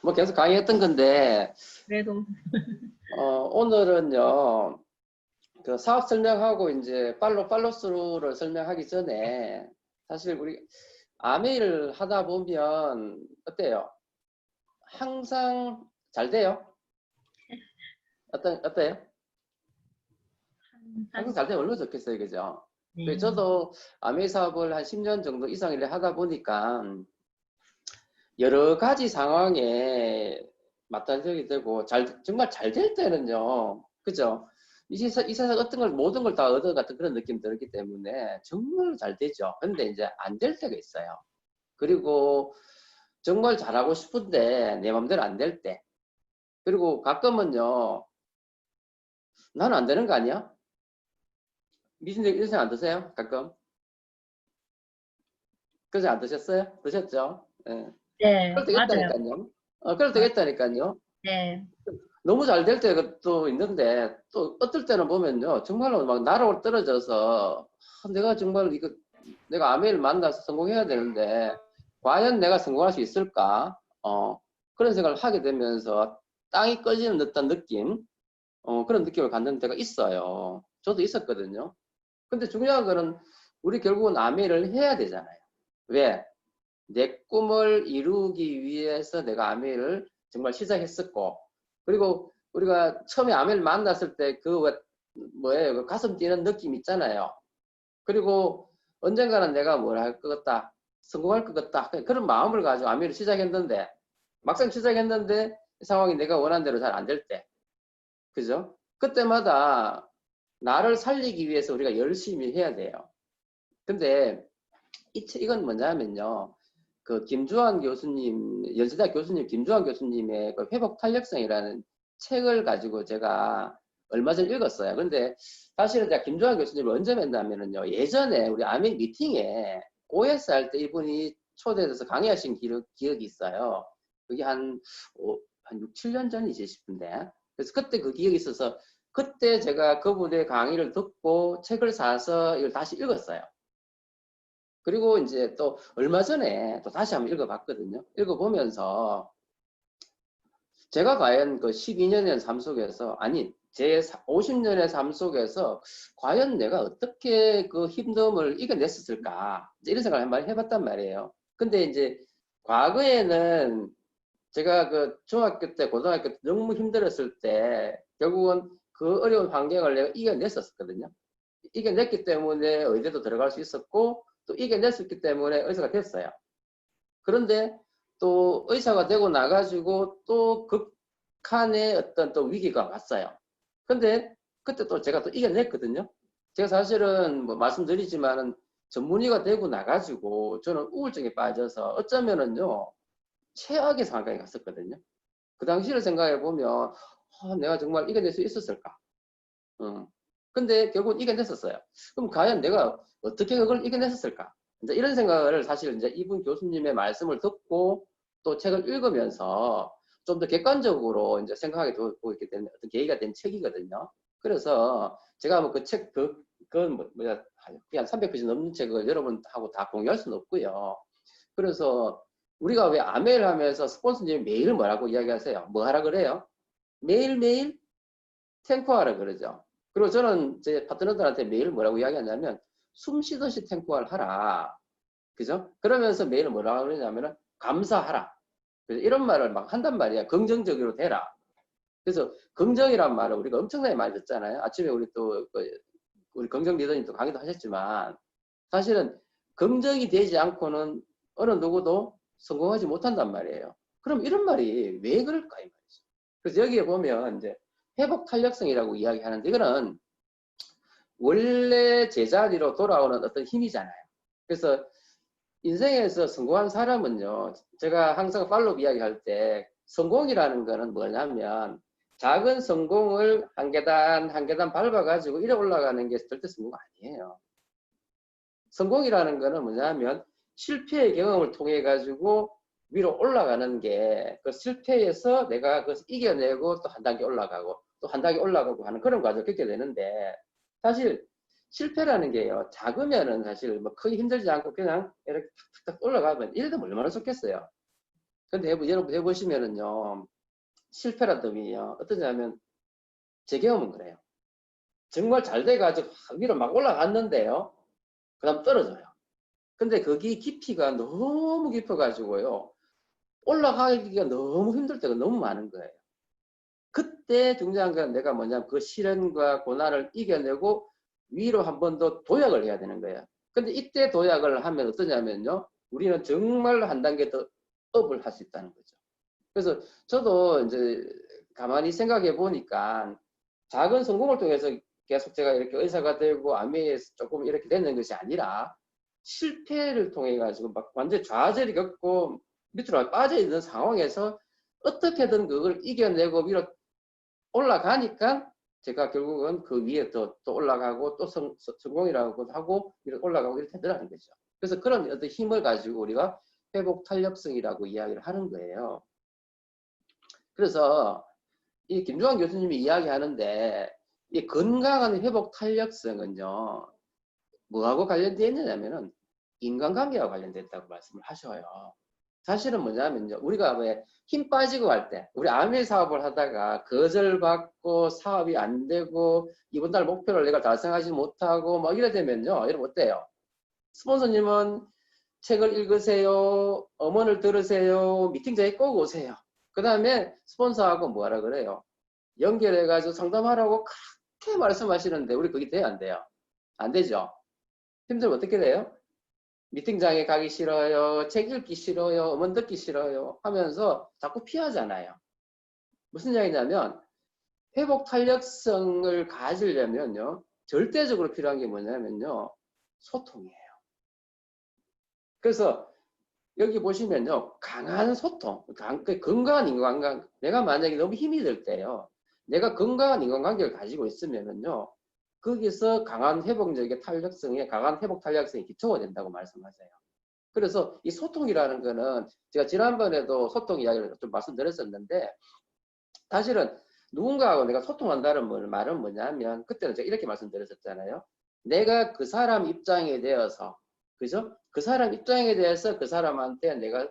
뭐 계속 강의했던 건데, 그래도. 오늘은요, 그 사업 설명하고 이제 팔로스루를 설명하기 전에, 사실 우리 아메이를 하다 보면, 어때요? 항상 잘 돼요? 어때요? 항상 항상. 잘 되면 얼마나 좋겠어요, 그죠? 네. 저도 아메이 사업을 한 10년 정도 이상 을 하다 보니까, 여러 가지 상황에 맞단적이 되고 정말 잘 될 때는요. 그죠? 이 세상 어떤 걸 모든 걸 다 얻어 같은 그런 느낌 들기 때문에 정말 잘 되죠. 근데 이제 안 될 때가 있어요. 그리고 정말 잘하고 싶은데 내 맘대로 안 될 때. 그리고 가끔은요. 나는 안 되는 거 아니야? 미신 이런 생각 안 드세요? 가끔? 그죠? 안 드셨어요? 드셨죠? 예. 네, 그럴 때가 맞아요. 있다니까요. 그럴 때가 맞, 있다니까요. 네. 너무 잘 될 때가 또 있는데 또 어떨 때는 보면요 정말로 막 나락으로 떨어져서 내가 정말 이거 내가 아메이를 만나서 성공해야 되는데 과연 내가 성공할 수 있을까 그런 생각을 하게 되면서 땅이 꺼지는 듯한 느낌 그런 느낌을 갖는 때가 있어요. 저도 있었거든요. 근데 중요한 거는 우리 결국은 아메이를 해야 되잖아요. 왜? 내 꿈을 이루기 위해서 내가 아메이를 정말 시작했었고, 그리고 우리가 처음에 아메이를 만났을 때 그 뭐예요? 그 가슴 뛰는 느낌 있잖아요. 그리고 언젠가는 내가 뭘 할 것 같다, 성공할 것 같다, 그런 마음을 가지고 아메이를 시작했는데, 막상 시작했는데 상황이 내가 원하는 대로 잘 안 될 때, 그죠? 그때마다 나를 살리기 위해서 우리가 열심히 해야 돼요. 근데 이건 뭐냐면요. 그 김주환 교수님, 연세대 교수님 김주환 교수님의 그 회복 탄력성이라는 책을 가지고 제가 얼마 전에 읽었어요. 근데 사실은 제가 김주환 교수님을 언제 만나면은요. 예전에 우리 아멘 미팅에 OS 할 때 이분이 초대돼서 강의하신 기억이 있어요. 그게 한 6, 7년 전이지 싶은데. 그래서 그때 그 기억이 있어서 그때 제가 그분의 강의를 듣고 책을 사서 이걸 다시 읽었어요. 그리고 이제 또 얼마 전에 또 다시 한번 읽어봤거든요. 읽어보면서 제가 과연 그 12년의 삶 속에서, 아니, 제 50년의 삶 속에서 과연 내가 어떻게 그 힘듦을 이겨냈었을까? 이런 생각을 한번 해봤단 말이에요. 근데 이제 과거에는 제가 그 중학교 때, 고등학교 때 너무 힘들었을 때 결국은 그 어려운 환경을 내가 이겨냈었거든요. 이겨냈기 때문에 의대도 들어갈 수 있었고 또 이겨냈었기 때문에 의사가 됐어요. 그런데 또 의사가 되고 나가지고 또 극한의 어떤 또 위기가 왔어요. 근데 그때 또 제가 또 이겨냈거든요. 제가 사실은 뭐 말씀드리지만은 전문의가 되고 나가지고 저는 우울증에 빠져서 어쩌면은요 최악의 상황에 갔었거든요. 그 당시를 생각해 보면 내가 정말 이겨낼 수 있었을까? 근데 결국 이겨냈었어요. 그럼 과연 내가 어떻게 그걸 이겨냈었을까? 이제 이런 생각을 사실 이제 이분 교수님의 말씀을 듣고 또 책을 읽으면서 좀 더 객관적으로 이제 생각하게 되고 있게 된 어떤 계기가 된 책이거든요. 그래서 제가 뭐 그 책, 그건 뭐야, 한 300페이지 넘는 책을 여러분하고 다 공유할 수는 없고요. 그래서 우리가 왜 아메이를 하면서 스폰서님이 매일 뭐라고 이야기하세요? 뭐 하라 그래요? 매일매일 탱커하라 그러죠. 그리고 저는 제 파트너들한테 매일 뭐라고 이야기하냐면 숨 쉬듯이 탱커를 하라. 그죠? 그러면서 매일 뭐라고 그러냐면은 감사하라. 그래서 이런 말을 막 한단 말이야. 긍정적으로 되라. 그래서 긍정이란 말을 우리가 엄청나게 많이 듣잖아요. 아침에 우리 또 우리 긍정 리더님 또 강의도 하셨지만 사실은 긍정이 되지 않고는 어느 누구도 성공하지 못한단 말이에요. 그럼 이런 말이 왜 그럴까 이 말이죠. 그래서 여기에 보면 이제 회복 탄력성이라고 이야기하는데 이거는 원래 제자리로 돌아오는 어떤 힘이잖아요. 그래서 인생에서 성공한 사람은요, 제가 항상 팔로우 이야기할 때 성공이라는 거는 뭐냐면 작은 성공을 한 계단 한 계단 밟아가지고 이래 올라가는 게 절대 성공 아니에요. 성공이라는 거는 뭐냐면 실패의 경험을 통해 가지고 위로 올라가는 게 그 실패에서 내가 그것을 이겨내고 또 한 단계 올라가고 또 한 단계 올라가고 하는 그런 과정을 겪게 되는데 사실 실패라는 게요 작으면은 사실 뭐 크게 힘들지 않고 그냥 이렇게 탁탁탁 올라가면 이래도 얼마나 좋겠어요. 근데 여러분 해보시면은요, 실패란 덤이요. 어떠냐면, 제 경험은 그래요. 정말 잘 돼가지고 위로 막 올라갔는데요. 그 다음 떨어져요. 근데 거기 깊이가 너무 깊어가지고요. 올라가기가 너무 힘들 때가 너무 많은 거예요. 그때 중요한 건 내가 뭐냐면 그 시련과 고난을 이겨내고 위로 한 번 더 도약을 해야 되는 거예요. 근데 이때 도약을 하면 어떠냐면요. 우리는 정말로 한 단계 더 업을 할 수 있다는 거죠. 그래서 저도 이제 가만히 생각해 보니까 작은 성공을 통해서 계속 제가 이렇게 의사가 되고 암에 조금 이렇게 되는 것이 아니라 실패를 통해 가지고 막 완전 좌절이 겪고 밑으로 빠져 있는 상황에서 어떻게든 그걸 이겨내고 위로 올라가니까 제가 결국은 그 위에 또 올라가고 또 성공이라고 하고 이렇게 올라가고 이렇게 되더라는 거죠. 그래서 그런 어떤 힘을 가지고 우리가 회복 탄력성이라고 이야기를 하는 거예요. 그래서 이 김주환 교수님이 이야기하는데 이 건강한 회복 탄력성은요, 뭐하고 관련되어 있느냐면은 인간관계와 관련됐다고 말씀을 하셔요. 사실은 뭐냐면요, 우리가 왜 힘 빠지고 할 때, 우리 암일 사업을 하다가 거절받고 사업이 안 되고 이번 달 목표를 내가 달성하지 못하고 막 이래 되면요, 여러분 어때요? 스폰서님은 책을 읽으세요, 음원을 들으세요, 미팅장에 꼭 오세요. 그 다음에 스폰서하고 뭐하라 그래요? 연결해가지고 상담하라고 그렇게 말씀하시는데 우리 그게 돼요, 안 돼요? 안 되죠? 힘들면 어떻게 돼요? 미팅장에 가기 싫어요, 책 읽기 싫어요, 음원 듣기 싫어요 하면서 자꾸 피하잖아요. 무슨 이야기냐면 회복 탄력성을 가지려면요, 절대적으로 필요한 게 뭐냐면요, 소통이에요. 그래서 여기 보시면요, 강한 소통, 건강한 인간관계, 내가 만약에 너무 힘이 들 때요, 내가 건강한 인간관계를 가지고 있으면은요, 거기서 강한 회복력의 탄력성에, 강한 회복 탄력성이 기초가 된다고 말씀하세요. 그래서 이 소통이라는 거는 제가 지난번에도 소통 이야기를 좀 말씀드렸었는데, 사실은 누군가하고 내가 소통한다는 말은 뭐냐면, 그때는 제가 이렇게 말씀드렸었잖아요. 내가 그 사람 입장에 대해서, 그죠? 그 사람 입장에 대해서 그 사람한테 내가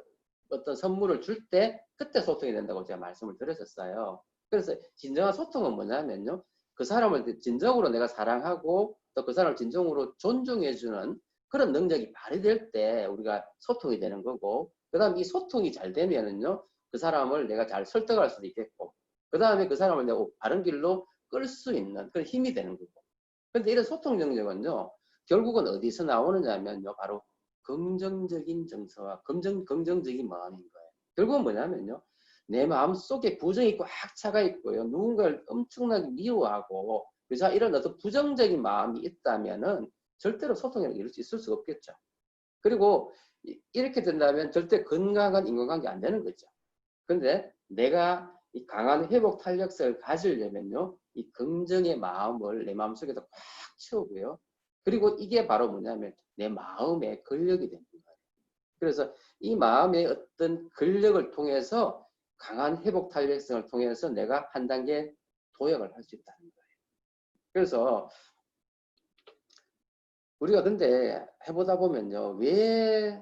어떤 선물을 줄 때 그때 소통이 된다고 제가 말씀을 드렸었어요. 그래서 진정한 소통은 뭐냐면요, 그 사람을 진정으로 내가 사랑하고 또 그 사람을 진정으로 존중해주는 그런 능력이 발휘될 때 우리가 소통이 되는 거고, 그 다음 이 소통이 잘 되면은요, 그 사람을 내가 잘 설득할 수도 있겠고, 그 다음에 그 사람을 내가 바른 길로 끌 수 있는 그런 힘이 되는 거고. 근데 이런 소통 능력은요, 결국은 어디서 나오느냐면요, 바로 긍정적인 정서와 긍정적인 마음인 거예요. 결국은 뭐냐면요, 내 마음 속에 부정이 꽉 차가 있고요, 누군가를 엄청나게 미워하고, 그래서 이런 어떤 부정적인 마음이 있다면은 절대로 소통이라는 게 이룰 수 있을 수가 없겠죠. 그리고 이렇게 된다면 절대 건강한 인간관계 안 되는 거죠. 근데 내가 이 강한 회복 탄력성을 가지려면요, 이 긍정의 마음을 내 마음속에서 꽉 채우고요. 그리고 이게 바로 뭐냐면 내 마음의 근력이 되는 거예요. 그래서 이 마음의 어떤 근력을 통해서 강한 회복 탄력성을 통해서 내가 한 단계 도약을 할 수 있다는 거예요. 그래서 우리가 근데 해보다 보면요, 왜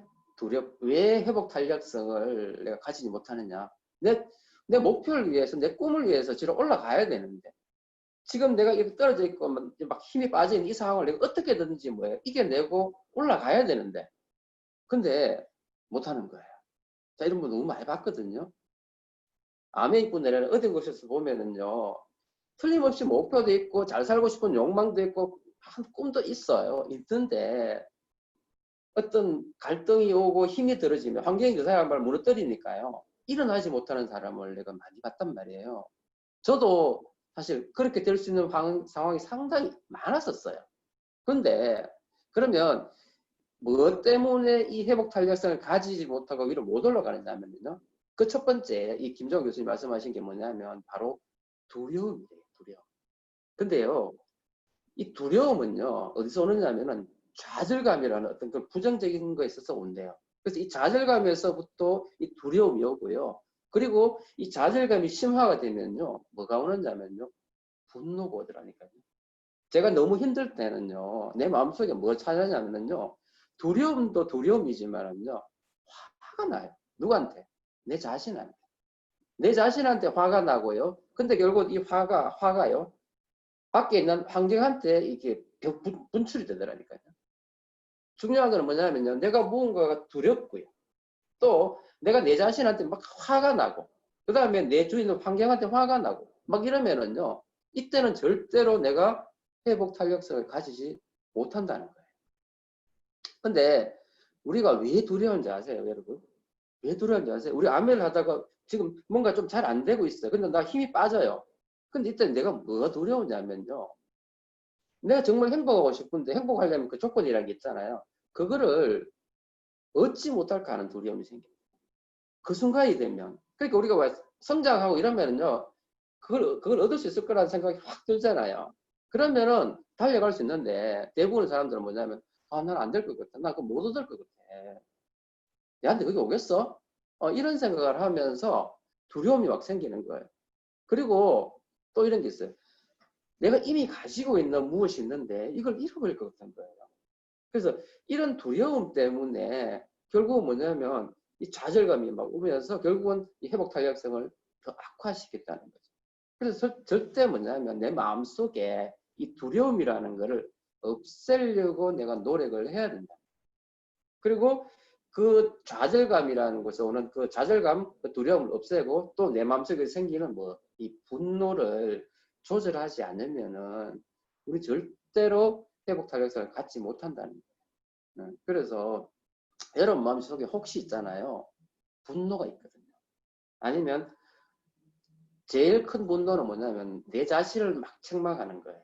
회복 탄력성을 내가 가지지 못하느냐. 내 목표를 위해서, 내 꿈을 위해서 지금 올라가야 되는데, 지금 내가 이렇게 떨어져 있고 막 힘이 빠진 이 상황을 내가 어떻게든지 뭐예요, 이겨내고 올라가야 되는데, 근데 못하는 거예요. 자, 이런 분 너무 많이 봤거든요. 암에 있고 내려는 어떤 곳에서 보면은요, 틀림없이 목표도 있고 잘 살고 싶은 욕망도 있고 한 꿈도 있어요. 있는데 어떤 갈등이 오고 힘이 들어지면 환경이 그 사람을 무너뜨리니까요, 일어나지 못하는 사람을 내가 많이 봤단 말이에요. 저도 사실 그렇게 될 수 있는 상황이 상당히 많았었어요. 근데 그러면 무엇 때문에 이 회복 탄력성을 가지지 못하고 위로 못 올라가느냐면요, 그 첫 번째 이 김정은 교수님 말씀하신 게 뭐냐면 바로 두려움이에요. 두려움. 근데요, 이 두려움은요 어디서 오느냐면은 좌절감이라는 어떤 그 부정적인 거에 있어서 온대요. 그래서 이 좌절감에서부터 이 두려움이 오고요. 그리고 이 좌절감이 심화가 되면요, 뭐가 오느냐면요, 분노가 오더라니까요. 제가 너무 힘들 때는요, 내 마음속에 뭘 찾아냐면요, 두려움도 두려움이지만은요, 화가 나요. 누구한테? 내 자신한테. 내 자신한테 화가 나고요. 근데 결국 이 화가요. 밖에 있는 환경한테 이게 분출이 되더라니까요. 중요한 건 뭐냐면요. 내가 무언가가 두렵고요. 또 내가 내 자신한테 막 화가 나고 그 다음에 내 주위 있는 환경한테 화가 나고 막 이러면은요. 이때는 절대로 내가 회복 탄력성을 가지지 못한다는 거예요. 근데 우리가 왜 두려운지 아세요, 여러분? 왜 두려운지 아세요? 우리 아메를 하다가 지금 뭔가 좀 잘 안 되고 있어요. 근데 나 힘이 빠져요. 근데 이때 내가 뭐가 두려우냐면요. 내가 정말 행복하고 싶은데 행복하려면 그 조건이라는 게 있잖아요. 그거를 얻지 못할까 하는 두려움이 생깁니다. 그 순간이 되면. 그러니까 우리가 왜 성장하고 이러면은요. 그걸 얻을 수 있을 거라는 생각이 확 들잖아요. 그러면은 달려갈 수 있는데 대부분의 사람들은 뭐냐면 난 안 될 것 같아. 나 그거 못 얻을 것 같아. 얘한테 그게 오겠어? 이런 생각을 하면서 두려움이 막 생기는 거예요. 그리고 또 이런 게 있어요. 내가 이미 가지고 있는 무엇이 있는데 이걸 잃어버릴 것 같은 거예요. 그래서 이런 두려움 때문에 결국은 뭐냐면 이 좌절감이 막 오면서 결국은 이 회복 탄력성을 더 악화시켰다는 거죠. 그래서 절대 뭐냐면 내 마음속에 이 두려움이라는 거를 없애려고 내가 노력을 해야 된다. 그리고 그 좌절감이라는 것에 오는 그 좌절감, 그 두려움을 없애고 또 내 마음속에 생기는 뭐 이 분노를 조절하지 않으면은 우리 절대로 회복 탄력성을 갖지 못한다는 거예요. 그래서 여러분 마음속에 혹시 있잖아요. 분노가 있거든요. 아니면 제일 큰 분노는 뭐냐면 내 자신을 막 책망하는 거예요.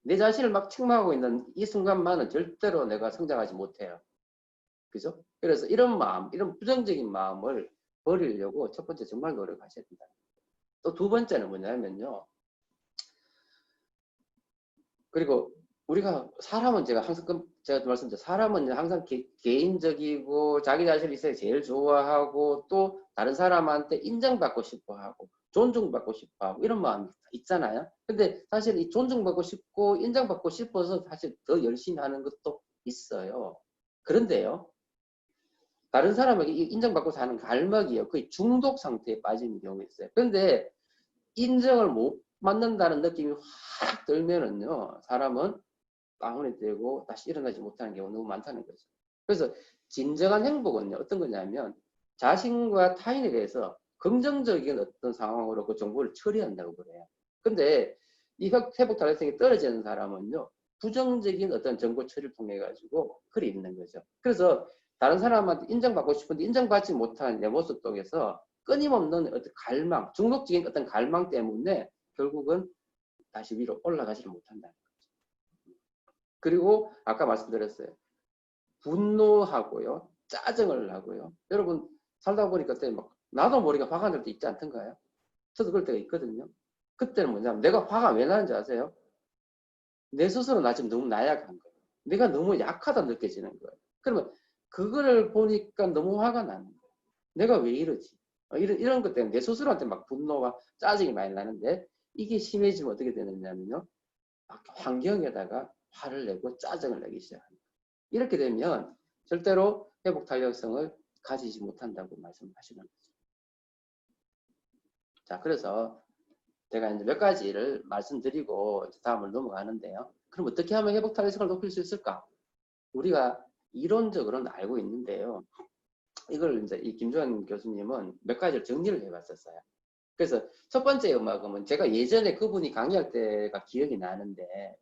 내 자신을 막 책망하고 있는 이 순간만은 절대로 내가 성장하지 못해요. 그죠? 그래서 이런 마음, 이런 부정적인 마음을 버리려고 첫 번째 정말 노력하셔야 된다. 또 두 번째는 뭐냐면요. 그리고 우리가 사람은 제가 항상 제가 말씀드린 사람은 항상 개인적이고 자기 자신을 있어야 제일 좋아하고 또 다른 사람한테 인정받고 싶어하고 존중받고 싶어하고 이런 마음이 있잖아요. 근데 사실 이 존중받고 싶고 인정받고 싶어서 사실 더 열심히 하는 것도 있어요. 그런데요. 다른 사람에게 인정받고 사는 갈망이요. 거의 중독 상태에 빠지는 경우가 있어요. 그런데 인정을 못 받는다는 느낌이 확 들면은요. 사람은 다운이 되고 다시 일어나지 못하는 경우가 너무 많다는 거죠. 그래서 진정한 행복은요. 어떤 거냐면 자신과 타인에 대해서 긍정적인 어떤 상황으로 그 정보를 처리한다고 그래요. 근데 이 회복 탄력성이 떨어지는 사람은요. 부정적인 어떤 정보 처리를 통해 가지고 글이 있는 거죠. 그래서 다른 사람한테 인정받고 싶은데 인정받지 못하는 내 모습 속에서 끊임없는 어떤 갈망, 중독적인 어떤 갈망 때문에 결국은 다시 위로 올라가지를 못한다는 거죠. 그리고 아까 말씀드렸어요. 분노하고요. 짜증을 하고요. 여러분 살다 보니까 막 나도 모르게 화가 날 때 있지 않던가요? 저도 그럴 때가 있거든요. 그때는 뭐냐면 내가 화가 왜 나는지 아세요? 내 스스로 나 지금 너무 나약한 거예요. 내가 너무 약하다 느껴지는 거예요. 그러면 그거를 보니까 너무 화가 나는 거예요. 내가 왜 이러지? 이런 것 때문에 내 스스로한테 막 분노가 짜증이 많이 나는데 이게 심해지면 어떻게 되느냐면요. 환경에다가 화를 내고 짜증을 내기 시작합니다. 이렇게 되면 절대로 회복 탄력성을 가지지 못한다고 말씀하시는 거죠. 자, 그래서 제가 이제 몇 가지를 말씀드리고 다음을 넘어가는데요. 그럼 어떻게 하면 회복 탄력성을 높일 수 있을까? 우리가 이론적으로는 알고 있는데요. 이걸 이제 이 김주환 교수님은 몇 가지를 정리를 해봤었어요. 그래서 첫 번째 음악은 제가 예전에 그분이 강의할 때가 기억이 나는데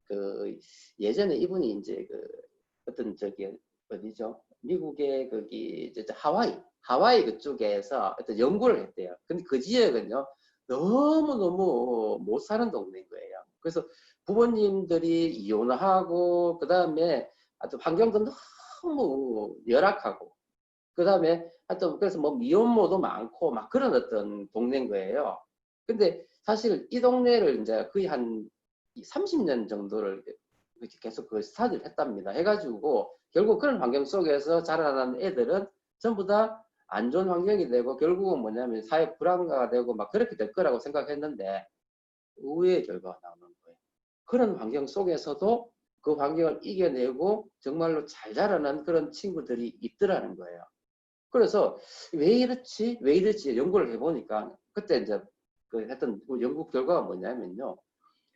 그 예전에 이분이 이제 그 어떤 저기 어디죠? 미국의 거기 하와이 그쪽에서 어떤 연구를 했대요. 근데 그 지역은요 너무 못 사는 동네인 거예요. 그래서 부모님들이 이혼하고 그 다음에 하여튼 환경도 너무 열악하고 그 다음에 하여튼 그래서 뭐 미혼모도 많고 막 그런 어떤 동네인 거예요. 근데 사실 이 동네를 이제 거의 한 30년 정도를 이렇게 계속 그 스타디를 했답니다. 해가지고 결국 그런 환경 속에서 자라나는 애들은 전부 다 안 좋은 환경이 되고 결국은 뭐냐면 사회 불안가가 되고 막 그렇게 될 거라고 생각했는데 의외의 결과가 나오는 거예요. 그런 환경 속에서도 그 환경을 이겨내고 정말로 잘 자라는 그런 친구들이 있더라는 거예요. 그래서 왜 이렇지? 왜 이렇지? 연구를 해보니까 그때 이제 그 했던 연구 결과가 뭐냐면요.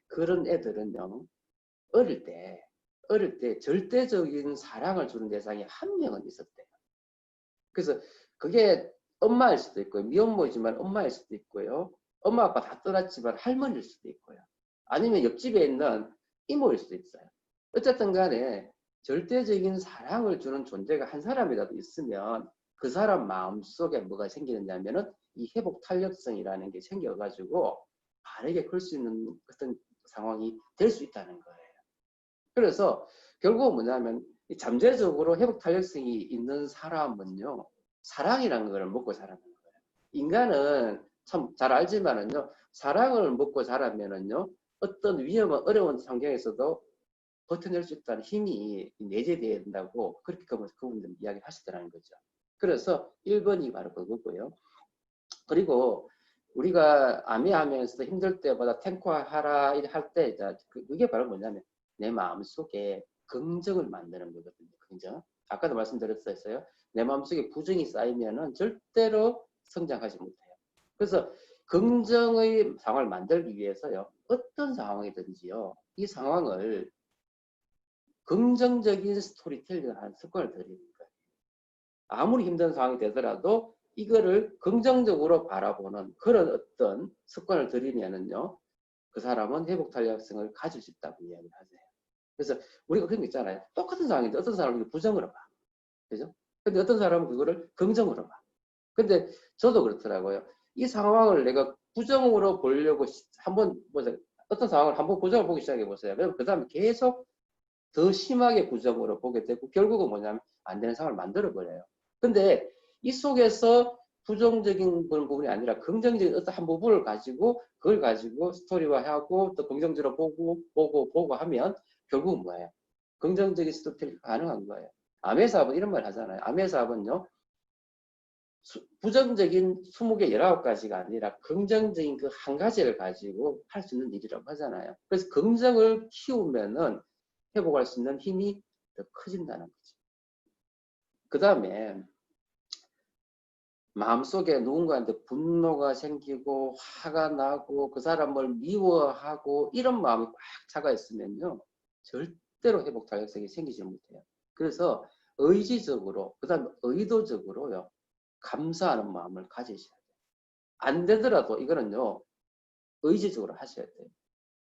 그런 애들은요. 어릴 때 절대적인 사랑을 주는 대상이 한 명은 있었대요. 그래서 그게 엄마일 수도 있고요. 미혼모지만 엄마일 수도 있고요. 엄마 아빠 다 떠났지만 할머니일 수도 있고요. 아니면 옆집에 있는 이모일 수도 있어요. 어쨌든 간에 절대적인 사랑을 주는 존재가 한 사람이라도 있으면 그 사람 마음속에 뭐가 생기느냐면은 이 회복 탄력성이라는 게 생겨가지고 바르게 클 수 있는 어떤 상황이 될 수 있다는 거예요. 그래서 결국은 뭐냐면 잠재적으로 회복 탄력성이 있는 사람은요, 사랑이라는 걸 먹고 자라는 거예요. 인간은 참 잘 알지만은요, 사랑을 먹고 자라면은요, 어떤 위험한 어려운 환경에서도 버텨낼 수 있다는 힘이 내재되어야 된다고 그렇게 그분들 이야기 하시더라는 거죠. 그래서 1번이 바로 그거고요. 그리고 우리가 암이하면서도 힘들 때보다 탱커하라 할 때 그게 바로 뭐냐면 내 마음속에 긍정을 만드는 거거든요. 긍정. 아까도 말씀드렸어요. 내 마음속에 부정이 쌓이면은 절대로 성장하지 못해요. 그래서 긍정의 상황을 만들기 위해서요. 어떤 상황이든지요. 이 상황을 긍정적인 스토리텔링을 하는 습관을 들이는 거예요. 아무리 힘든 상황이 되더라도 이거를 긍정적으로 바라보는 그런 어떤 습관을 들이면은요, 그 사람은 회복 탄력성을 가질 수 있다고 이야기를 하세요. 그래서 우리가 그런 거 있잖아요. 똑같은 상황인데 어떤 사람은 부정으로 봐. 그죠? 근데 어떤 사람은 그거를 긍정으로 봐. 근데 저도 그렇더라고요. 이 상황을 내가 부정으로 보려고 한번 보세요. 어떤 상황을 한번 부정을 보기 시작해 보세요. 그럼 그 다음에 계속 더 심하게 부정으로 보게 되고 결국은 뭐냐면 안 되는 상황을 만들어 버려요. 근데 이 속에서 부정적인 부분이 아니라 긍정적인 어떤 한 부분을 가지고 그걸 가지고 스토리화하고 또 긍정적으로 보고 하면 결국은 뭐예요? 긍정적인 스토리가 가능한 거예요. 암의 사업은 이런 말 하잖아요. 암의 사업은요. 부정적인 20개, 19가지가 아니라 긍정적인 그 한 가지를 가지고 할 수 있는 일이라고 하잖아요. 그래서 긍정을 키우면은 회복할 수 있는 힘이 더 커진다는 거죠. 그 다음에 마음속에 누군가한테 분노가 생기고 화가 나고 그 사람을 미워하고 이런 마음이 꽉 차가 있으면요. 절대로 회복 탄력성이 생기지 못해요. 그래서 의지적으로 그 다음에 의도적으로요. 감사하는 마음을 가지셔야 돼요. 안 되더라도 이거는요. 의지적으로 하셔야 돼요.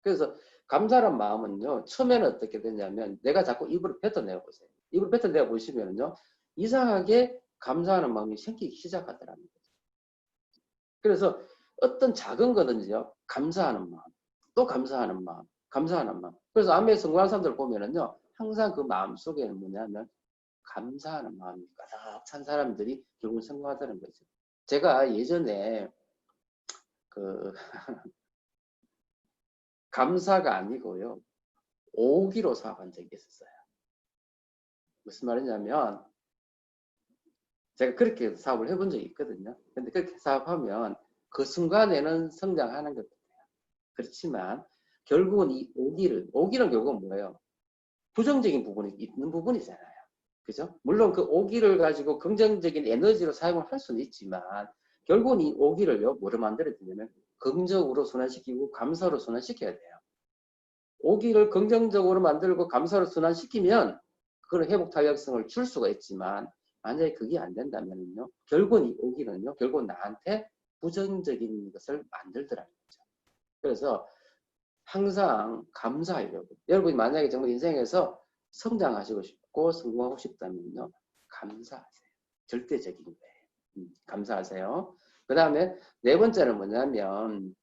그래서 감사한 마음은요. 처음에는 어떻게 되냐면 내가 자꾸 입으로 뱉어내어 보세요. 입으로 뱉어내어 보시면은요. 이상하게 감사하는 마음이 생기기 시작하더라는 거죠. 그래서 어떤 작은 거든지요. 감사하는 마음, 또 감사하는 마음, 감사하는 마음. 그래서 암에 성공한 사람들 보면은요. 항상 그 마음 속에는 뭐냐면 감사하는 마음이 가득 찬 사람들이 결국 성공하다는 거죠. 제가 예전에 그 감사가 아니고요. 오기로 사업한 적이 있었어요. 무슨 말이냐면 제가 그렇게 사업을 해본 적이 있거든요. 근데 그렇게 사업하면 그 순간에는 성장하는 것 같아요. 그렇지만 결국은 이 오기는 결국은 뭐예요? 부정적인 부분이 있는 부분이잖아요. 그죠? 물론 그 오기를 가지고 긍정적인 에너지로 사용을 할 수는 있지만 결국은 이 오기를요, 뭐로 만들어야 되냐면 긍정으로 순환시키고 감사로 순환시켜야 돼요. 오기를 긍정적으로 만들고 감사로 순환시키면 그런 회복 탄력성을 줄 수가 있지만 만약에 그게 안 된다면요. 결국은 이 오기는요. 결국 나한테 부정적인 것을 만들더라는 거죠. 그래서 항상 감사하려고. 여러분이 만약에 정말 인생에서 성장하시고 싶고 성공하고 싶다면요. 감사하세요. 절대적인 거예요. 감사하세요. 그 다음에 네 번째는 뭐냐면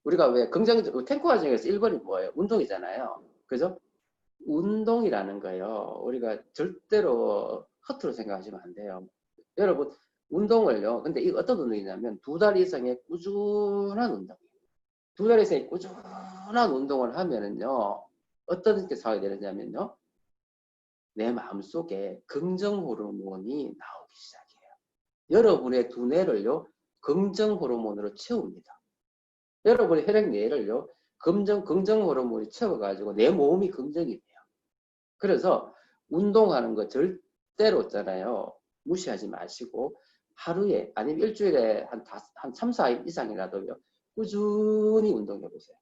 우리가 왜 긍정적 탱커 과정에서 1번이 뭐예요? 운동이잖아요. 그죠? 운동이라는 거요. 우리가 절대로 허투루 생각하시면 안 돼요. 여러분 운동을요. 근데 이거 어떤 운동이냐면 2달 이상의 꾸준한 운동이에요. 2달 이상의 꾸준한 운동을 하면은요. 어떤 게 상황이 되느냐면요. 내 마음속에 긍정 호르몬이 나오기 시작해요. 여러분의 두뇌를요. 긍정 호르몬으로 채웁니다. 여러분의 혈액 내를요. 긍정 호르몬이 채워가지고 내 몸이 긍정이 돼요. 그래서 운동하는 거 절대로 있잖아요. 무시하지 마시고 하루에 아니면 일주일에 한 3, 4일 이상이라도요. 꾸준히 운동해 보세요.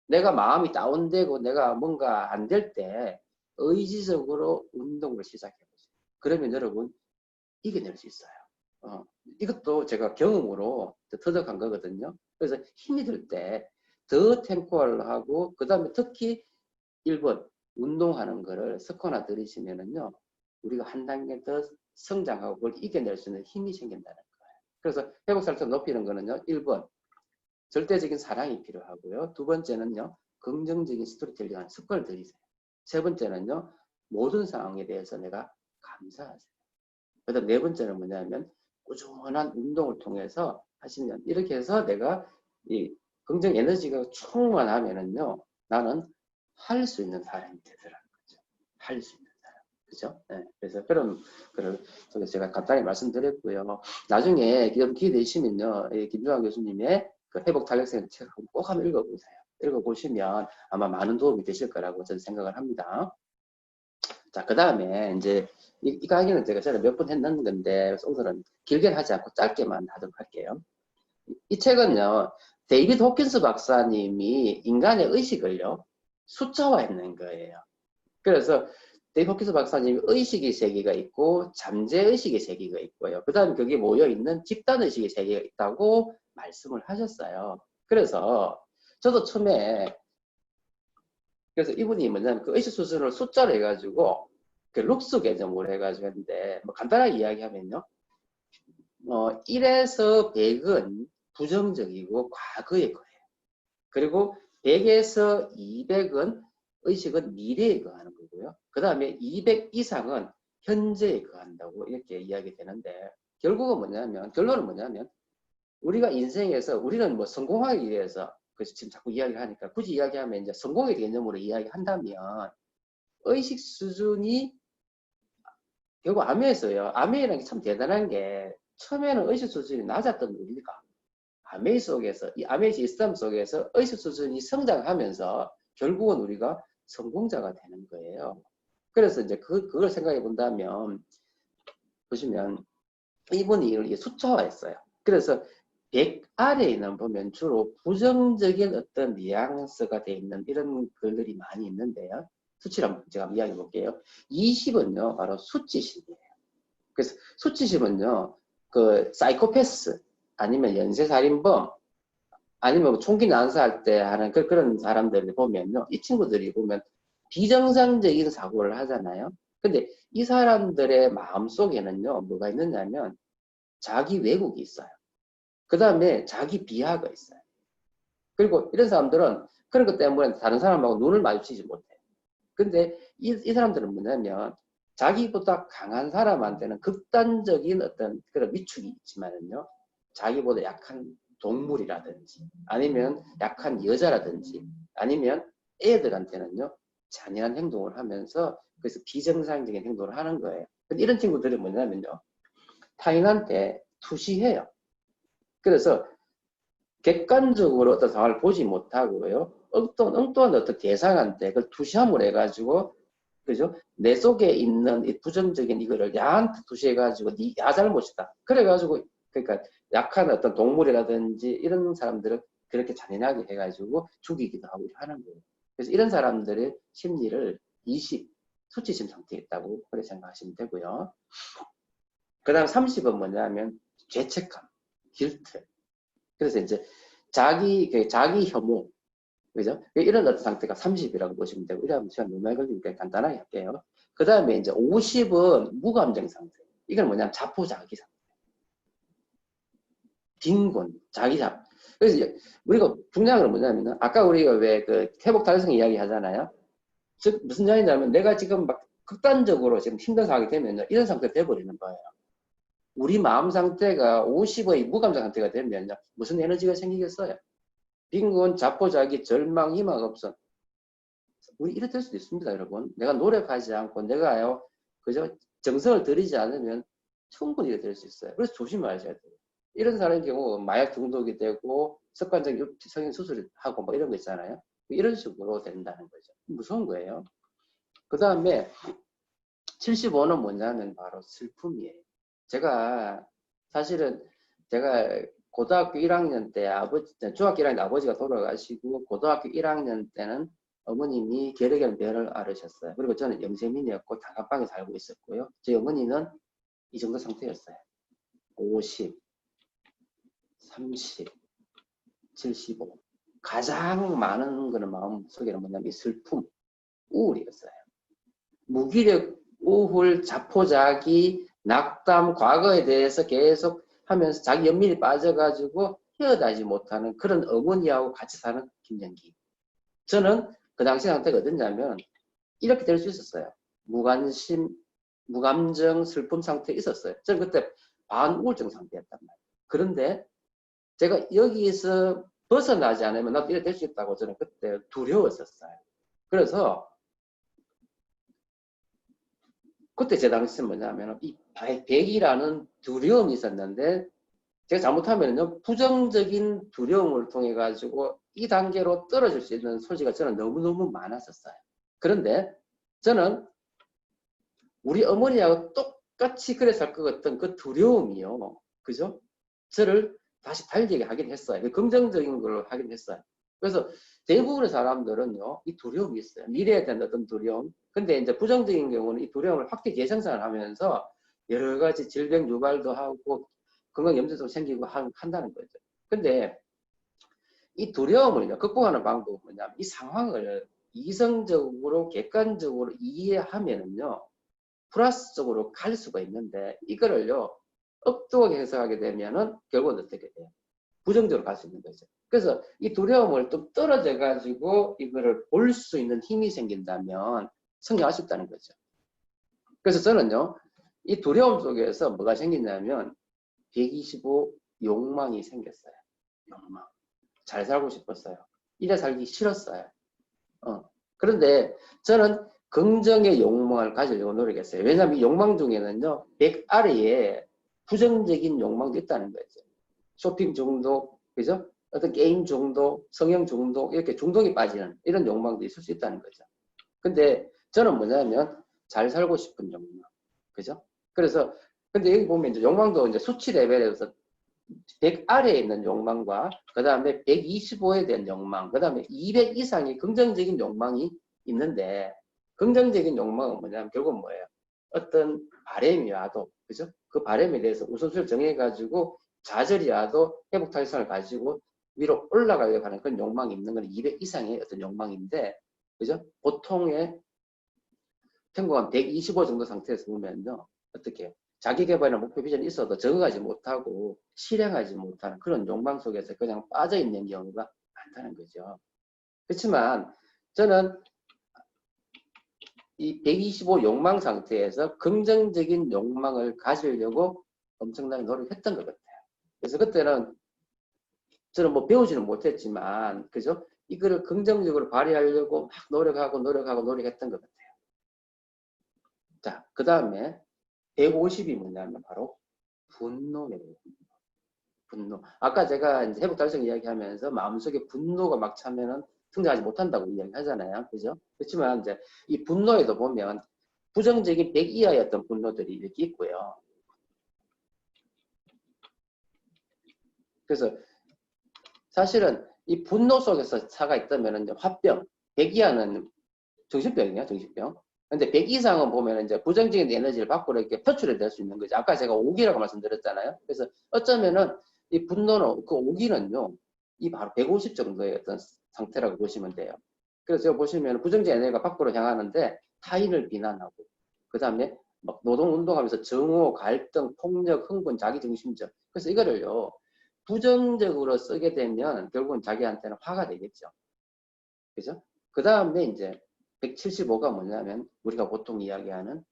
내가 마음이 다운되고 내가 뭔가 안 될 때 의지적으로 운동을 시작해 보세요. 그러면 여러분 이겨낼 수 있어요. 이것도 제가 경험으로 터득한 거거든요. 그래서 힘이 들 때 더 템포를 하고 그 다음에 특히 1번 운동하는 거를 습관화 들이시면은요. 우리가 한 단계 더 성장하고 그걸 이겨낼 수 있는 힘이 생긴다는 거예요. 그래서 회복살수 높이는 거는요. 1번 절대적인 사랑이 필요하고요. 두 번째는요. 긍정적인 스토리텔링하는 습관을 들이세요. 세 번째는요. 모든 상황에 대해서 내가 감사하세요. 그다음 네 번째는 뭐냐면 꾸준한 운동을 통해서 하시면 이렇게 해서 내가 이 긍정 에너지가 충만하면은요. 나는 할 수 있는 사람이 되더라는 거죠. 할 수 있는 사람. 그죠? 네. 그래서 그런 거를 제가 간단히 말씀드렸고요. 나중에 기회 되시면요. 김주환 교수님의 그 회복 탄력생 책 꼭 한번 읽어보세요. 읽어보시면 아마 많은 도움이 되실 거라고 저는 생각을 합니다. 자, 그 다음에 이제 이 강의는 제가 몇 번 했는 건데 오늘은 길게 하지 않고 짧게만 하도록 할게요. 이 책은요. 데이비드 호킨스 박사님이 인간의 의식을요. 숫자화했는 거예요. 그래서 데이비드 호킨스 박사님이 의식의 세계가 있고 잠재의식의 세계가 있고요. 그 다음에 그게 모여있는 집단의식의 세계가 있다고 말씀을 하셨어요. 그래서 저도 처음에 그래서 이분이 뭐냐면 그 의식 수준을 숫자로 해가지고 그 룩스 개념으로 해가지고 했는데 뭐 간단하게 이야기하면요. 1에서 100은 부정적이고 과거의 거예요. 그리고 100에서 200은 의식은 미래에 거하는 거고요. 그 다음에 200 이상은 현재에 거한다고 이렇게 이야기 되는데 결국은 뭐냐면 결론은 뭐냐면 우리가 인생에서 우리는 뭐 성공하기 위해서 그래서 지금 자꾸 이야기를 하니까 굳이 이야기하면 이제 성공의 개념으로 이야기한다면 의식 수준이 결국 아메에서요. 아메이라는 게 참 대단한 게 처음에는 의식 수준이 낮았던 우리가 아메이 속에서 이 아메이 시스템 속에서 의식 수준이 성장하면서 결국은 우리가 성공자가 되는 거예요. 그래서 이제 그걸 생각해 본다면 보시면 이분이 숫자화했어요. 그래서 100 아래에는 보면 주로 부정적인 어떤 뉘앙스가 되어 있는 이런 글들이 많이 있는데요. 수치를 한번 제가 이야기해 볼게요. 20은요, 바로 수치심이에요. 그래서 수치심은요, 그 사이코패스 아니면 연쇄살인범 아니면 뭐 총기 난사할 때 하는 그런 사람들을 보면요, 이 친구들이 보면 비정상적인 사고를 하잖아요. 근데 이 사람들의 마음 속에는요, 뭐가 있느냐면 자기 왜곡이 있어요. 그 다음에 자기 비하가 있어요. 그리고 이런 사람들은 그런 것 때문에 다른 사람하고 눈을 마주치지 못해요. 근데 이 사람들은 뭐냐면 자기보다 강한 사람한테는 극단적인 어떤 그런 위축이 있지만은요, 자기보다 약한 동물이라든지 아니면 약한 여자라든지 아니면 애들한테는요, 잔인한 행동을 하면서 그래서 비정상적인 행동을 하는 거예요. 근데 이런 친구들이 뭐냐면요, 타인한테 투시해요. 그래서 객관적으로 어떤 상황을 보지 못하고요. 엉뚱한 어떤 대상한테 그걸 투시함을 해가지고, 그죠? 내 속에 있는 이 부정적인 이거를 야한테 투시해가지고, 네 야잘못이다. 그래가지고, 그러니까 약한 어떤 동물이라든지 이런 사람들을 그렇게 잔인하게 해가지고 죽이기도 하고 하는 거예요. 그래서 이런 사람들의 심리를 20, 수치심 상태에 있다고 그렇게 생각하시면 되고요. 그 다음 30은 뭐냐면 죄책감, 길트. 그래서 이제 자기 혐오, 그죠? 이런 어떤 상태가 30이라고 보시면 되고, 이러면 시간 너무 많이 걸리니까 간단하게 할게요. 그 다음에 이제 50은 무감정 상태. 이건 뭐냐면 자포자기 상태. 빈곤, 자기자. 그래서 우리가 중요한 건 뭐냐면, 아까 우리가 왜 그 회복 달성 이야기 하잖아요. 즉, 무슨 얘기냐면, 내가 지금 막 극단적으로 지금 힘든 상황이 되면 이런 상태가 돼버리는 거예요. 우리 마음 상태가 50의 무감정 상태가 되면 무슨 에너지가 생기겠어요? 빈곤, 자포자기, 절망, 희망 없음. 우리 이래 될 수도 있습니다, 여러분. 내가 노력하지 않고 내가요, 그저 정성을 들이지 않으면 충분히 이래 될 수 있어요. 그래서 조심하셔야 돼요. 이런 사람의 경우 마약 중독이 되고 습관적인 성인 수술을 하고 뭐 이런 거 있잖아요. 이런 식으로 된다는 거죠. 무서운 거예요. 그 다음에 75는 뭐냐면 바로 슬픔이에요. 제가 사실은 제가 고등학교 1학년 때 중학교 1학년 때 아버지가 돌아가시고 고등학교 1학년 때는 어머님이 결핵의 병을 앓으셨어요. 그리고 저는 영세민이었고 다락방에 살고 있었고요. 저희 어머니는 이 정도 상태였어요. 50, 30, 75. 가장 많은 거는 마음속에는 뭐냐면 슬픔, 우울이었어요. 무기력, 우울, 자포자기, 낙담, 과거에 대해서 계속 하면서 자기 연민이 빠져가지고 헤어나지 못하는 그런 어머니하고 같이 사는 김정기. 저는 그 당시 상태가 어땠냐면 이렇게 될 수 있었어요. 무관심, 무감정, 슬픔 상태에 있었어요. 저는 그때 반우울증 상태였단 말이에요. 그런데 제가 여기에서 벗어나지 않으면 나도 이렇게 될 수 있다고 저는 그때 두려웠었어요. 그래서 그때 제 당시는 뭐냐면 이 백이라는 두려움이 있었는데 제가 잘못하면요 부정적인 두려움을 통해 가지고 이 단계로 떨어질 수 있는 소지가 저는 너무너무 많았었어요. 그런데 저는 우리 어머니하고 똑같이 그래 살 것 같던 그 두려움이요. 그죠? 저를 다시 달리게 하긴 했어요. 긍정적인 걸 하긴 했어요. 그래서 대부분의 사람들은요, 이 두려움이 있어요. 미래에 대한 어떤 두려움. 근데 이제 부정적인 경우는 이 두려움을 확대 재생산을 하면서 여러 가지 질병 유발도 하고 건강 염려도 생기고 한다는 거죠. 근데 이 두려움을 극복하는 방법은 뭐냐면 이 상황을 이성적으로 객관적으로 이해하면은요, 플러스적으로 갈 수가 있는데 이거를요 엉뚱하게 해석하게 되면은 결국은 어떻게 돼요? 부정적으로 갈 수 있는 거죠. 그래서 이 두려움을 좀 떨어져 가지고 이거를 볼 수 있는 힘이 생긴다면 성장할 수 있다는 거죠. 그래서 저는요 이 두려움 속에서 뭐가 생기냐면 125 욕망이 생겼어요. 욕망. 잘 살고 싶었어요. 이래 살기 싫었어요. 그런데 저는 긍정의 욕망을 가지려고 노력했어요. 왜냐하면 이 욕망 중에는요, 100 아래에 부정적인 욕망도 있다는 거죠. 쇼핑 중독, 그죠? 어떤 게임 중독, 성형 중독, 이렇게 중독이 빠지는 이런 욕망도 있을 수 있다는 거죠. 근데 저는 뭐냐면 잘 살고 싶은 욕망, 그죠? 그래서 근데 여기 보면 이제 욕망도 이제 수치 레벨에서 100 아래에 있는 욕망과 그 다음에 125에 대한 욕망, 그 다음에 200 이상의 긍정적인 욕망이 있는데 긍정적인 욕망은 뭐냐면 결국은 뭐예요? 어떤 바람이 와도 그죠? 그 바람에 대해서 우선순위를 정해가지고 좌절이 와도 회복탈선을 가지고 위로 올라가려고 하는 그런 욕망이 있는 건 200 이상의 어떤 욕망인데 그죠? 보통의 평균 125 정도 상태에서 보면요. 어떻게 자기개발이나 목표 비전이 있어도 적응하지 못하고 실행하지 못하는 그런 욕망 속에서 그냥 빠져있는 경우가 많다는 거죠. 그렇지만 저는 이 125 욕망 상태에서 긍정적인 욕망을 가지려고 엄청나게 노력했던 것 같아요. 그래서 그때는 저는 뭐 배우지는 못했지만 그죠? 이거를 긍정적으로 발휘하려고 막 노력했던 것 같아요. 자, 그 다음에 150이 뭐냐면 바로 분노예요. 분노. 아까 제가 이제 회복 달성 이야기하면서 마음속에 분노가 막 차면은 성장하지 못한다고 이야기하잖아요. 그죠? 그렇지만 이제 이 분노에도 보면 부정적인 100 이하의 어떤 분노들이 이렇게 있고요. 그래서 사실은 이 분노 속에서 차가 있다면 화병, 100 이하는 정신병이야, 정신병. 근데 100 이상은 보면 이제 부정적인 에너지를 밖으로 이렇게 표출이 될 수 있는 거죠. 아까 제가 5기라고 말씀드렸잖아요. 그래서 어쩌면은 이 분노는, 그 5기는요, 이 바로 150 정도의 어떤 상태라고 보시면 돼요. 그래서 제가 보시면 부정적인 에너지가 밖으로 향하는데 타인을 비난하고, 그 다음에 막 노동운동하면서 정오, 갈등, 폭력, 흥분, 자기중심적. 그래서 이거를요, 부정적으로 쓰게 되면 결국은 자기한테는 화가 되겠죠. 그죠? 그 다음에 이제 175가 뭐냐면 우리가 보통 이야기하는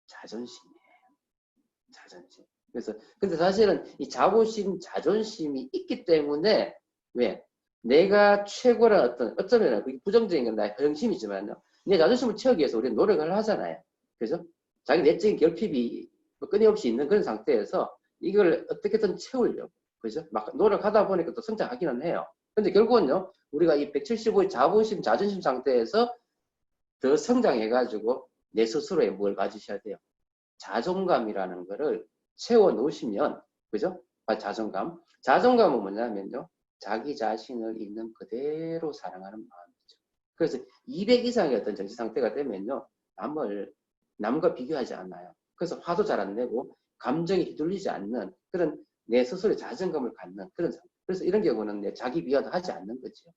자존심이에요. 자존심. 그래서 근데 사실은 이 자부심, 자존심이 있기 때문에 왜 내가 최고란 어쩌면 그게 부정적인 건 나의 허영심이지만요. 내 자존심을 채우기 위해서 우리는 노력을 하잖아요. 그죠? 자기 내적인 결핍이 끊임없이 있는 그런 상태에서 이걸 어떻게든 채우려고. 그죠? 막 노력하다 보니까 또 성장하기는 해요. 근데 결국은요, 우리가 이 175의 자부심, 자존심 상태에서 더 성장해가지고 내 스스로에 뭘 가지셔야 돼요? 자존감이라는 거를 채워 놓으시면, 그죠? 자존감. 자존감은 뭐냐면요. 자기 자신을 있는 그대로 사랑하는 마음이죠. 그래서 200 이상의 어떤 정신 상태가 되면요. 남과 비교하지 않아요. 그래서 화도 잘 안 내고, 감정이 휘둘리지 않는 그런 내 스스로의 자존감을 갖는 그런 상태. 그래서 이런 경우는 자기 비하도 하지 않는 거죠.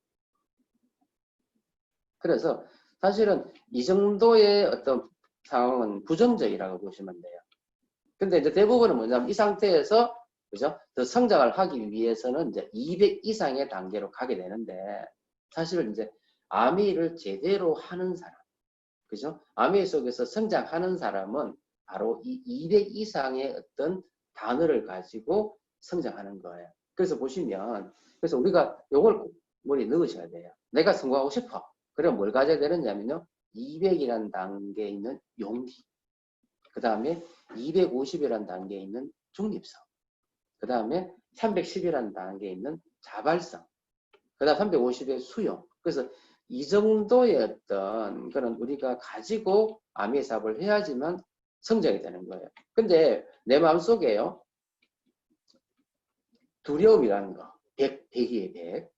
그래서 사실은 이 정도의 어떤 상황은 부정적이라고 보시면 돼요. 근데 이제 대부분은 뭐냐면 이 상태에서 그죠? 더 성장을 하기 위해서는 이제 200 이상의 단계로 가게 되는데 사실은 이제 아미를 제대로 하는 사람, 그죠? 아미 속에서 성장하는 사람은 바로 이 200 이상의 어떤 단어를 가지고 성장하는 거예요. 그래서 보시면 그래서 우리가 요걸 꼭 머리에 넣으셔야 돼요. 내가 성공하고 싶어. 그럼 뭘 가져야 되느냐면요. 200이라는 단계에 있는 용기. 그 다음에 250이라는 단계에 있는 중립성. 그 다음에 310이라는 단계에 있는 자발성. 그 다음 350의 수용. 그래서 이 정도의 어떤 그런 우리가 가지고 아미의 사업을 해야지만 성장이 되는 거예요. 근데 내 마음속에요. 두려움이라는 거. 100이에요, 100.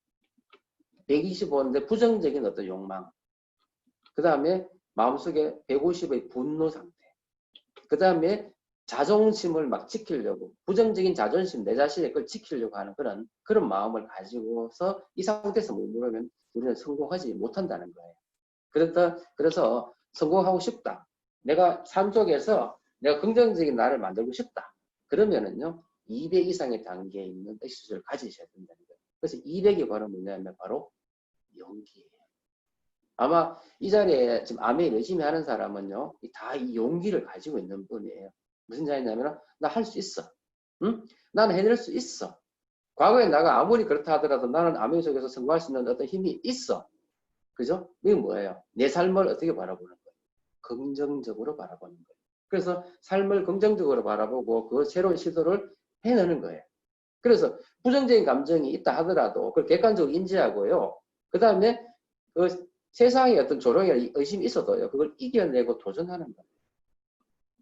125인데 부정적인 어떤 욕망. 그 다음에 마음속에 150의 분노 상태. 그 다음에 자존심을 막 지키려고 부정적인 자존심 내 자신의 걸 지키려고 하는 그런 마음을 가지고서 이 상태에서 머무르면 우리는 성공하지 못한다는 거예요. 그래서 성공하고 싶다. 내가 삶 속에서 내가 긍정적인 나를 만들고 싶다. 그러면은요 200 이상의 단계에 있는 의식주를 가지셔야 된다는 거예요. 그래서 200이 바로 뭐냐면 바로 용기예요. 아마 이 자리에 지금 아메 열심히 하는 사람은요, 다 이 용기를 가지고 있는 분이에요. 무슨 자리냐면, 나 할 수 있어. 응? 나는 해낼 수 있어. 과거에 내가 아무리 그렇다 하더라도 나는 아메 속에서 성공할 수 있는 어떤 힘이 있어. 그죠? 이게 뭐예요? 내 삶을 어떻게 바라보는 거예요? 긍정적으로 바라보는 거예요. 그래서 삶을 긍정적으로 바라보고 그 새로운 시도를 해내는 거예요. 그래서 부정적인 감정이 있다 하더라도 그걸 객관적으로 인지하고요. 그 다음에 그 세상에 어떤 조롱이나 의심이 있어도요. 그걸 이겨내고 도전하는 거예요.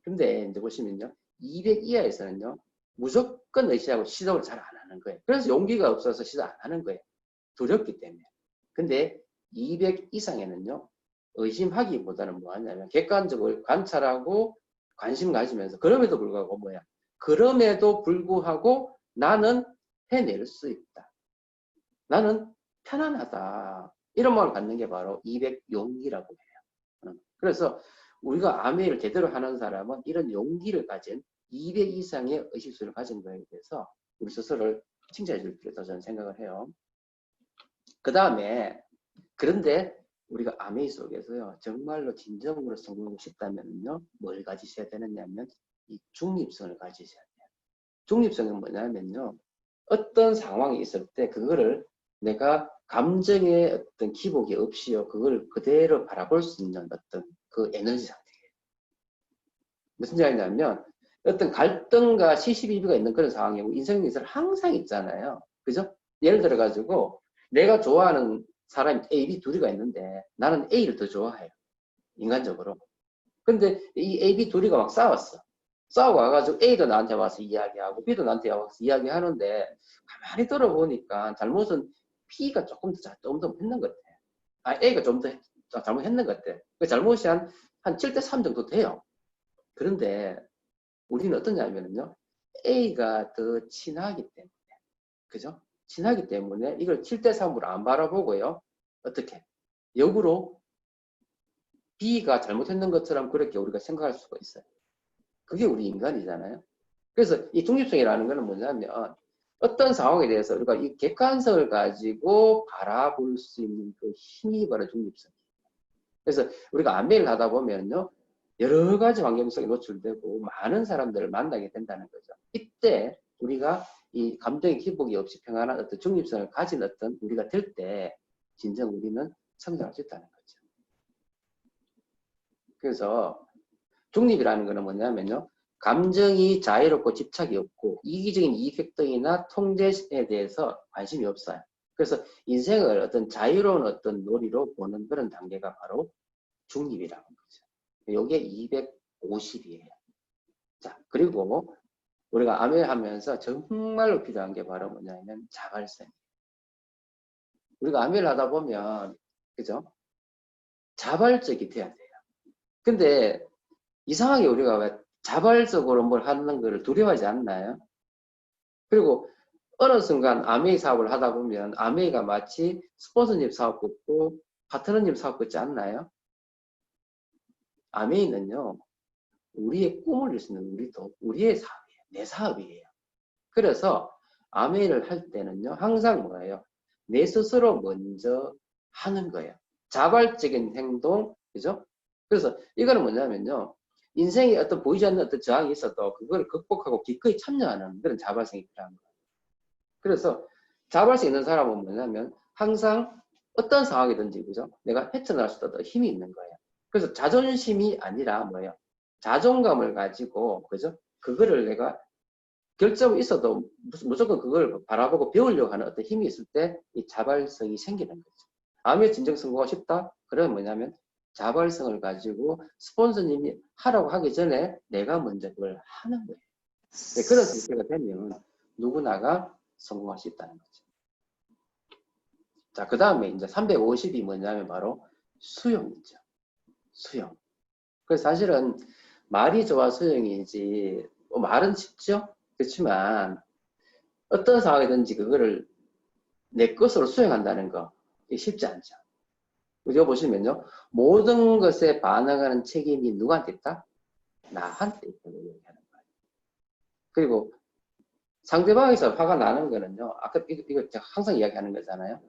근데 이제 보시면요. 200 이하에서는요. 무조건 의심하고 시도를 잘 안 하는 거예요. 그래서 용기가 없어서 시도 안 하는 거예요. 두렵기 때문에. 근데 200 이상에는요. 의심하기보다는 뭐 하냐면 객관적으로 관찰하고 관심 가지면서 그럼에도 불구하고 뭐야. 그럼에도 불구하고 나는 해낼 수 있다. 나는 편안하다. 이런 마음을 갖는 게 바로 200 용기라고 해요. 그래서 우리가 아메를 제대로 하는 사람은 이런 용기를 가진 200 이상의 의식수를 가진 거에 대해서 우리 스스로를 칭찬해 줄 필요하다고 저는 생각을 해요. 그 다음에 그런데 우리가 아메이 속에서요. 정말로 진정으로 성공하고 싶다면요. 뭘 가지셔야 되느냐면 이 중립성을 가지셔야 돼요. 중립성은 뭐냐면요. 어떤 상황이 있을 때 그거를 내가 감정의 어떤 기복이 없이요. 그걸 그대로 바라볼 수 있는 어떤 그 에너지 상태예요. 무슨 말이냐면 어떤 갈등과 시시비비가 있는 그런 상황이고 인생에서 항상 있잖아요. 그죠? 예를 들어 가지고 내가 좋아하는 사람이 A, B 둘이가 있는데 나는 A를 더 좋아해요. 인간적으로. 근데 이 A, B 둘이가 막 싸웠어. 싸우고 와가지고 A도 나한테 와서 이야기하고 B도 나한테 와서 이야기하는데 가만히 들어보니까 잘못은 B가 조금 더 했는 것 같아. A가 좀 더 잘못했는 것 같아. 그 잘못이 한 7대 3 정도 돼요. 그런데 우리는 어떠냐면요. A가 더 친하기 때문에. 그죠? 친하기 때문에 이걸 7대 3으로 안 바라보고요. 어떻게? 역으로 B가 잘못했는 것처럼 그렇게 우리가 생각할 수가 있어요. 그게 우리 인간이잖아요. 그래서 이 중립성이라는 것은 뭐냐면 어떤 상황에 대해서 우리가 이 객관성을 가지고 바라볼 수 있는 그 힘이 바로 중립성이에요. 그래서 우리가 안매를 하다 보면요. 여러 가지 환경성에 노출되고 많은 사람들을 만나게 된다는 거죠. 이때 우리가 이 감정의 기복이 없이 평안한 어떤 중립성을 가진 어떤 우리가 될 때 진정 우리는 성장할 수 있다는 거죠. 그래서 중립이라는 것은 뭐냐면요. 감정이 자유롭고 집착이 없고 이기적인 이익 등이나 통제에 대해서 관심이 없어요. 그래서 인생을 어떤 자유로운 어떤 놀이로 보는 그런 단계가 바로 중립이라는 거죠. 이게 250이에요. 자, 그리고 우리가 아메하면서 정말로 필요한 게 바로 뭐냐면 자발성. 우리가 아메를 하다 보면 그죠? 자발적이 돼야 돼요. 근데 이상하게 우리가 왜 자발적으로 뭘 하는 거를 두려워하지 않나요? 그리고 어느 순간 아메이 사업을 하다 보면 아메이가 마치 스폰서님 사업 같고 파트너님 사업 같지 않나요? 아메이는요, 우리의 꿈을 이룰 수 있는 우리의 사업이에요. 내 사업이에요. 그래서 아메이를 할 때는요, 항상 뭐예요? 내 스스로 먼저 하는 거예요. 자발적인 행동, 그죠? 그래서 이거는 뭐냐면요, 인생에 어떤 보이지 않는 어떤 저항이 있어도 그걸 극복하고 기꺼이 참여하는 그런 자발성이 필요한 거예요. 그래서 자발성 있는 사람은 뭐냐면 항상 어떤 상황이든지 그죠? 내가 헤쳐나갈 수 있도록 힘이 있는 거예요. 그래서 자존심이 아니라 뭐예요? 자존감을 가지고 그죠? 그거를 내가 결점이 있어도 무조건 그걸 바라보고 배우려고 하는 어떤 힘이 있을 때 이 자발성이 생기는 거죠. 암에 진정 성공하고 싶다? 그러면 뭐냐면 자발성을 가지고 스폰서님이 하라고 하기 전에 내가 먼저 그걸 하는 거예요. 네, 그런 상태가 되면 누구나가 성공할 수 있다는 거죠. 자, 그 다음에 이제 350이 뭐냐면 바로 수용이죠. 수용. 그래서 사실은 말이 좋아 수용이지, 뭐 말은 쉽죠? 그렇지만 어떤 상황이든지 그거를 내 것으로 수용한다는 거, 이게 쉽지 않죠. 이거 보시면요. 모든 것에 반응하는 책임이 누구한테 있다? 나한테 있다고 얘기하는 거예요. 그리고 상대방에서 화가 나는 거는요. 아까 이거 제가 항상 이야기하는 거잖아요.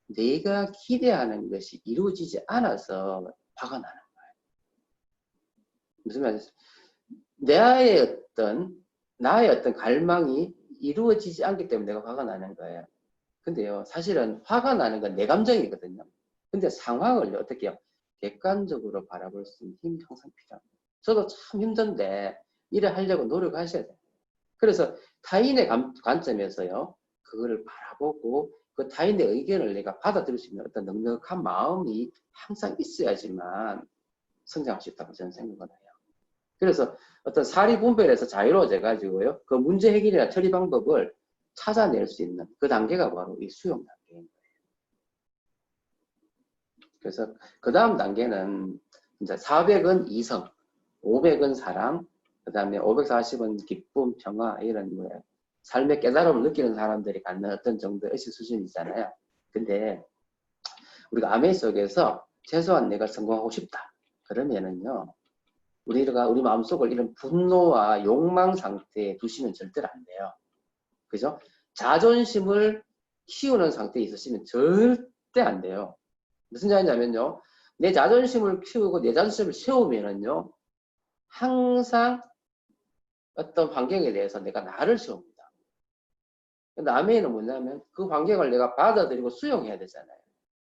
내가 기대하는 것이 이루어지지 않아서 화가 나는 거예요. 무슨 말이죠? 나의 어떤 갈망이 이루어지지 않기 때문에 내가 화가 나는 거예요. 근데요, 사실은 화가 나는 건 내 감정이거든요. 근데 상황을 어떻게 해요? 객관적으로 바라볼 수 있는 힘이 항상 필요합니다. 저도 참 힘든데 일을 하려고 노력하셔야 돼요. 그래서 타인의 관점에서요, 그거를 바라보고 그 타인의 의견을 내가 받아들일 수 있는 어떤 넉넉한 마음이 항상 있어야지만 성장할 수 있다고 저는 생각을 해요. 그래서 어떤 사리 분별에서 자유로워져 가지고요, 그 문제 해결이나 처리 방법을 찾아낼 수 있는 그 단계가 바로 이 수용 단계인 거예요. 그래서 그 다음 단계는 이제 400은 이성, 500은 사랑, 그 다음에 540은 기쁨, 평화 이런 뭐 삶의 깨달음을 느끼는 사람들이 갖는 어떤 정도의 의식 수준이잖아요. 근데 우리가 아멘 속에서 최소한 내가 성공하고 싶다. 그러면은요, 우리 마음속을 이런 분노와 욕망 상태에 두시면 절대로 안 돼요. 그죠? 자존심을 키우는 상태에 있으시면 절대 안 돼요. 무슨 얘기냐면요. 내 자존심을 키우고 내 자존심을 세우면은요. 항상 어떤 환경에 대해서 내가 나를 세웁니다. 아멘은 뭐냐면 그 환경을 내가 받아들이고 수용해야 되잖아요.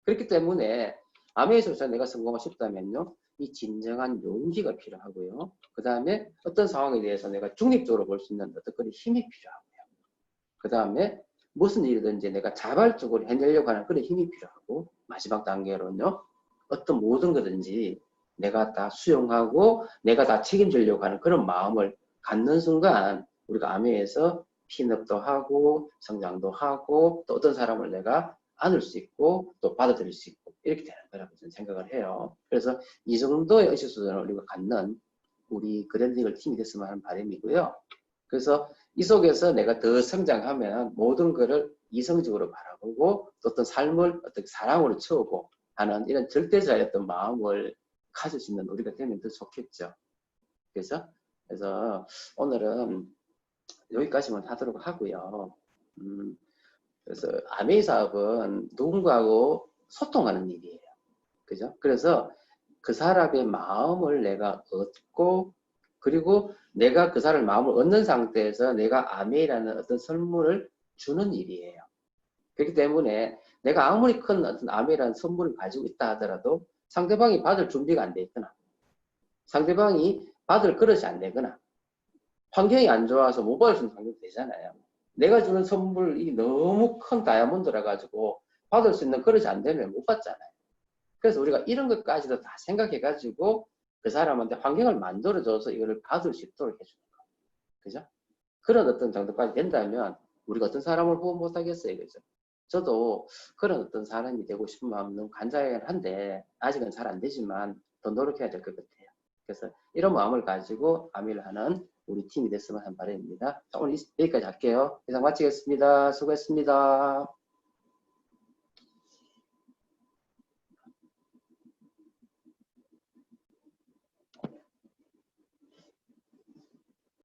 그렇기 때문에 아멘에서 내가 성공하고 싶다면요. 이 진정한 용기가 필요하고요. 그 다음에 어떤 상황에 대해서 내가 중립적으로 볼 수 있는 어떤 그런 힘이 필요하고요. 그 다음에 무슨 일이든지 내가 자발적으로 해내려고 하는 그런 힘이 필요하고 마지막 단계로는요. 어떤 모든 거든지 내가 다 수용하고 내가 다 책임지려고 하는 그런 마음을 갖는 순간 우리가 아메에서 핀업도 하고 성장도 하고 또 어떤 사람을 내가 안을 수 있고 또 받아들일 수 있고 이렇게 되는 거라고 저는 생각을 해요. 그래서 이 정도의 의식 수준을 우리가 갖는 우리 그랜딩을 팀이 됐으면 하는 바람이고요. 그래서 이 속에서 내가 더 성장하면 모든 것을 이성적으로 바라보고 또 어떤 삶을 어떤 사랑으로 채우고 하는 이런 절대자의 어떤 마음을 가질 수 있는 우리가 되면 더 좋겠죠. 그래서 오늘은 여기까지만 하도록 하고요. 그래서 아메이 사업은 누군가하고 소통하는 일이에요. 그죠? 그래서 그 사람의 마음을 내가 얻고 그리고 내가 그 사람의 마음을 얻는 상태에서 내가 아메이라는 어떤 선물을 주는 일이에요. 그렇기 때문에 내가 아무리 큰 어떤 아메이라는 선물을 가지고 있다 하더라도 상대방이 받을 준비가 안 돼 있거나 상대방이 받을 그릇이 안 되거나 환경이 안 좋아서 못 받을 수 있는 환경이 되잖아요. 내가 주는 선물이 너무 큰 다이아몬드라 가지고 받을 수 있는 그릇이 안 되면 못 받잖아요. 그래서 우리가 이런 것까지도 다 생각해 가지고 그 사람한테 환경을 만들어줘서 이거를 받을 수 있도록 해주는 거예요. 그죠? 그런 어떤 정도까지 된다면 우리가 어떤 사람을 보고 못하겠어요. 그죠? 저도 그런 어떤 사람이 되고 싶은 마음 너무 간절한데 아직은 잘 안 되지만 더 노력해야 될 것 같아요. 그래서 이런 마음을 가지고 아미를 하는 우리 팀이 됐으면 하는 바람입니다. 자, 오늘 여기까지 할게요. 이상 마치겠습니다. 수고했습니다.